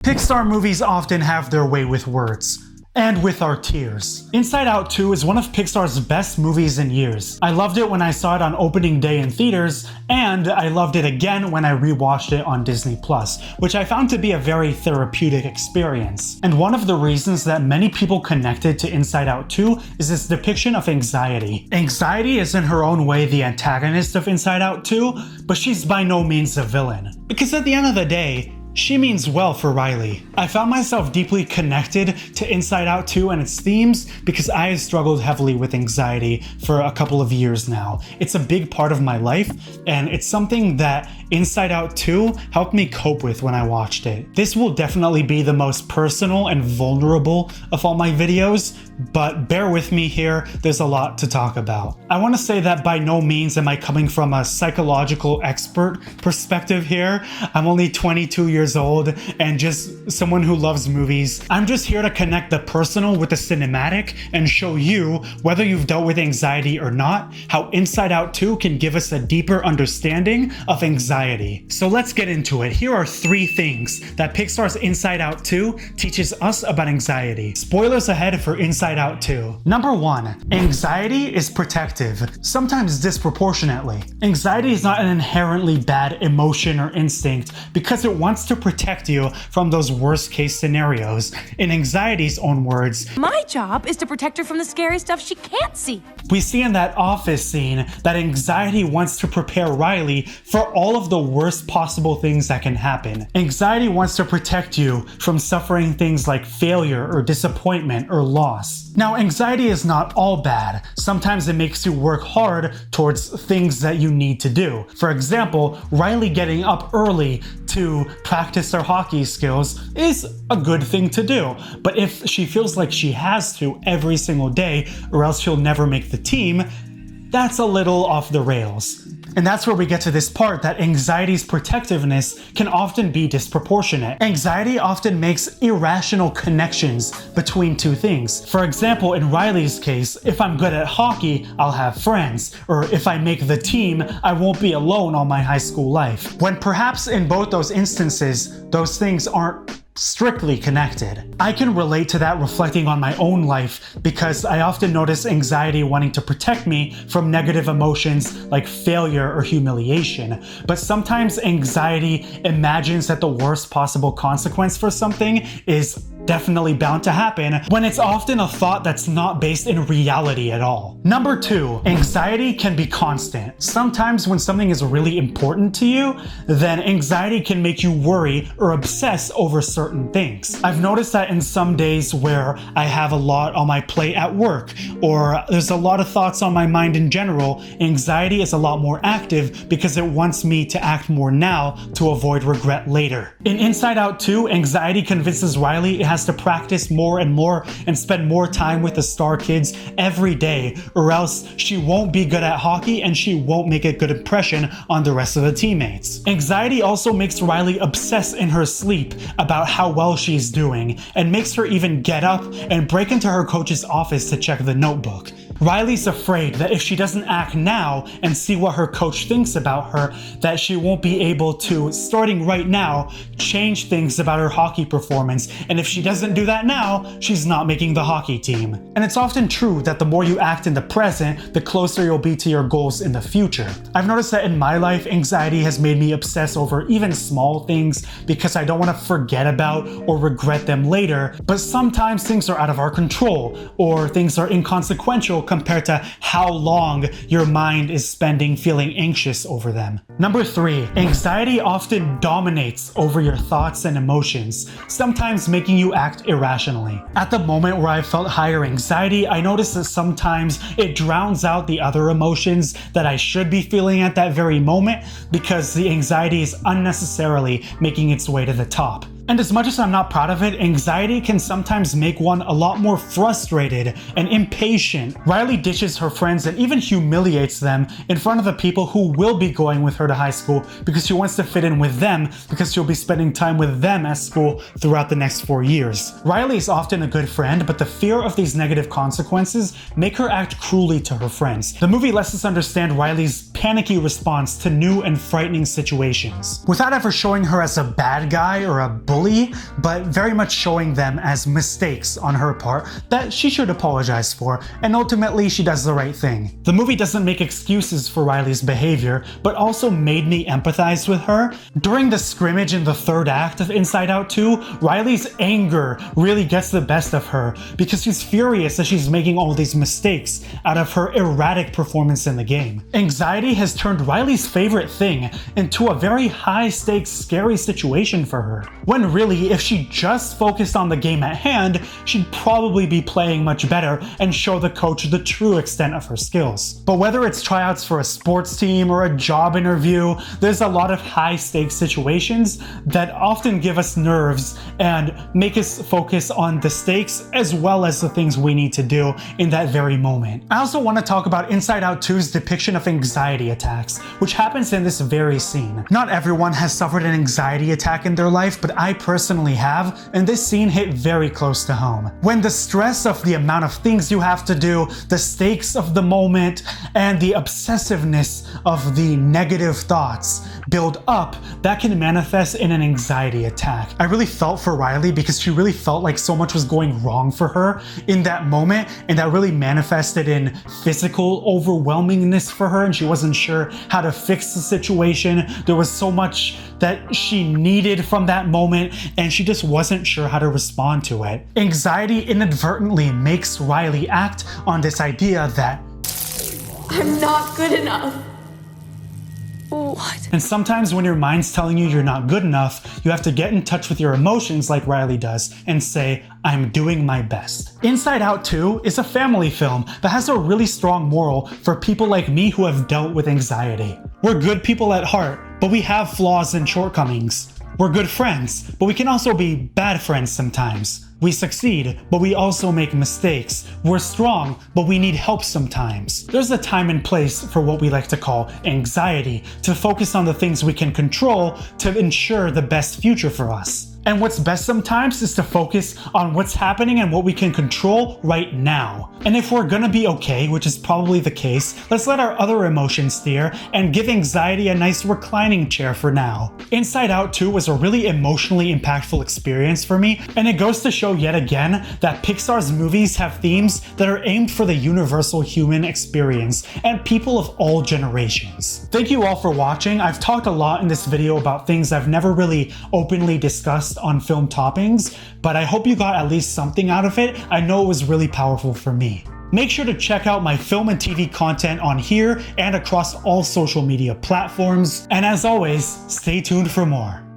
Pixar movies often have their way with words. And with our tears. Inside Out 2 is one of Pixar's best movies in years. I loved it when I saw it on opening day in theaters, and I loved it again when I rewatched it on Disney+, which I found to be a very therapeutic experience. And one of the reasons that many people connected to Inside Out 2 is its depiction of anxiety. Anxiety is in her own way the antagonist of Inside Out 2, but she's by no means a villain. Because at the end of the day, she means well for Riley. I found myself deeply connected to Inside Out 2 and its themes because I have struggled heavily with anxiety for a couple of years now. It's a big part of my life, and it's something that Inside Out 2 helped me cope with when I watched it. This will definitely be the most personal and vulnerable of all my videos, but bear with me here, there's a lot to talk about. I want to say that by no means am I coming from a psychological expert perspective here. I'm only 22 years old and just someone who loves movies. I'm just here to connect the personal with the cinematic and show you, whether you've dealt with anxiety or not, how Inside Out 2 can give us a deeper understanding of anxiety. So let's get into it. Here are 3 things that Pixar's Inside Out 2 teaches us about anxiety. Spoilers ahead for Inside Out 2. Number 1. Anxiety is protective, sometimes disproportionately. Anxiety is not an inherently bad emotion or instinct because it wants to protect you from those worst case scenarios. In anxiety's own words, my job is to protect her from the scary stuff she can't see. We see in that office scene that anxiety wants to prepare Riley for all of the worst possible things that can happen. Anxiety wants to protect you from suffering things like failure or disappointment or loss. Now, anxiety is not all bad. Sometimes it makes you work hard towards things that you need to do. For example, Riley getting up early to practice her hockey skills is a good thing to do. But if she feels like she has to every single day or else she'll never make the team, that's a little off the rails. And that's where we get to this part that anxiety's protectiveness can often be disproportionate. Anxiety often makes irrational connections between 2 things. For example, in Riley's case, if I'm good at hockey, I'll have friends. Or if I make the team, I won't be alone all my high school life. When perhaps in both those instances, those things aren't strictly connected. I can relate to that reflecting on my own life because I often notice anxiety wanting to protect me from negative emotions like failure or humiliation. But sometimes anxiety imagines that the worst possible consequence for something is definitely bound to happen when it's often a thought that's not based in reality at all. Number 2, anxiety can be constant. Sometimes when something is really important to you, then anxiety can make you worry or obsess over certain things. I've noticed that in some days where I have a lot on my plate at work, or there's a lot of thoughts on my mind in general, anxiety is a lot more active because it wants me to act more now to avoid regret later. In Inside Out 2, anxiety convinces Riley it has to practice more and more and spend more time with the star kids every day, or else she won't be good at hockey and she won't make a good impression on the rest of the teammates. Anxiety also makes Riley obsess in her sleep about how well she's doing and makes her even get up and break into her coach's office to check the notebook. Riley's afraid that if she doesn't act now and see what her coach thinks about her, that she won't be able to, starting right now, change things about her hockey performance, and if she doesn't do that now, she's not making the hockey team. And it's often true that the more you act in the present, the closer you'll be to your goals in the future. I've noticed that in my life, anxiety has made me obsess over even small things because I don't want to forget about or regret them later, but sometimes things are out of our control, or things are inconsequential compared to how long your mind is spending feeling anxious over them. Number 3, anxiety often dominates over your thoughts and emotions, sometimes making you act irrationally. At the moment where I felt higher anxiety, I noticed that sometimes it drowns out the other emotions that I should be feeling at that very moment because the anxiety is unnecessarily making its way to the top. And as much as I'm not proud of it, anxiety can sometimes make one a lot more frustrated and impatient. Riley ditches her friends and even humiliates them in front of the people who will be going with her to high school because she wants to fit in with them because she'll be spending time with them at school throughout the next 4 years. Riley is often a good friend, but the fear of these negative consequences make her act cruelly to her friends. The movie lets us understand Riley's panicky response to new and frightening situations. Without ever showing her as a bad guy or a bully bully, but very much showing them as mistakes on her part that she should apologize for, and ultimately she does the right thing. The movie doesn't make excuses for Riley's behavior, but also made me empathize with her. During the scrimmage in the third act of Inside Out 2, Riley's anger really gets the best of her because she's furious that she's making all these mistakes out of her erratic performance in the game. Anxiety has turned Riley's favorite thing into a very high-stakes, scary situation for her, when really, if she just focused on the game at hand, she'd probably be playing much better and show the coach the true extent of her skills. But whether it's tryouts for a sports team or a job interview, there's a lot of high-stakes situations that often give us nerves and make us focus on the stakes as well as the things we need to do in that very moment. I also want to talk about Inside Out 2's depiction of anxiety attacks, which happens in this very scene. Not everyone has suffered an anxiety attack in their life, but I personally have, and this scene hit very close to home. When the stress of the amount of things you have to do, the stakes of the moment, and the obsessiveness of the negative thoughts build up, that can manifest in an anxiety attack. I really felt for Riley because she really felt like so much was going wrong for her in that moment, and that really manifested in physical overwhelmingness for her, and she wasn't sure how to fix the situation. There was so much that she needed from that moment, and she just wasn't sure how to respond to it. Anxiety inadvertently makes Riley act on this idea that I'm not good enough. What? And sometimes when your mind's telling you you're not good enough, you have to get in touch with your emotions like Riley does and say, I'm doing my best. Inside Out 2 is a family film that has a really strong moral for people like me who have dealt with anxiety. We're good people at heart, but we have flaws and shortcomings. We're good friends, but we can also be bad friends sometimes. We succeed, but we also make mistakes. We're strong, but we need help sometimes. There's a time and place for what we like to call anxiety, to focus on the things we can control to ensure the best future for us. And what's best sometimes is to focus on what's happening and what we can control right now. And if we're gonna be okay, which is probably the case, let's let our other emotions steer and give anxiety a nice reclining chair for now. Inside Out 2 was a really emotionally impactful experience for me, and it goes to show yet again that Pixar's movies have themes that are aimed for the universal human experience and people of all generations. Thank you all for watching. I've talked a lot in this video about things I've never really openly discussed on film toppings, but I hope you got at least something out of it. I know it was really powerful for me. Make sure to check out my film and TV content on here and across all social media platforms. And as always, stay tuned for more.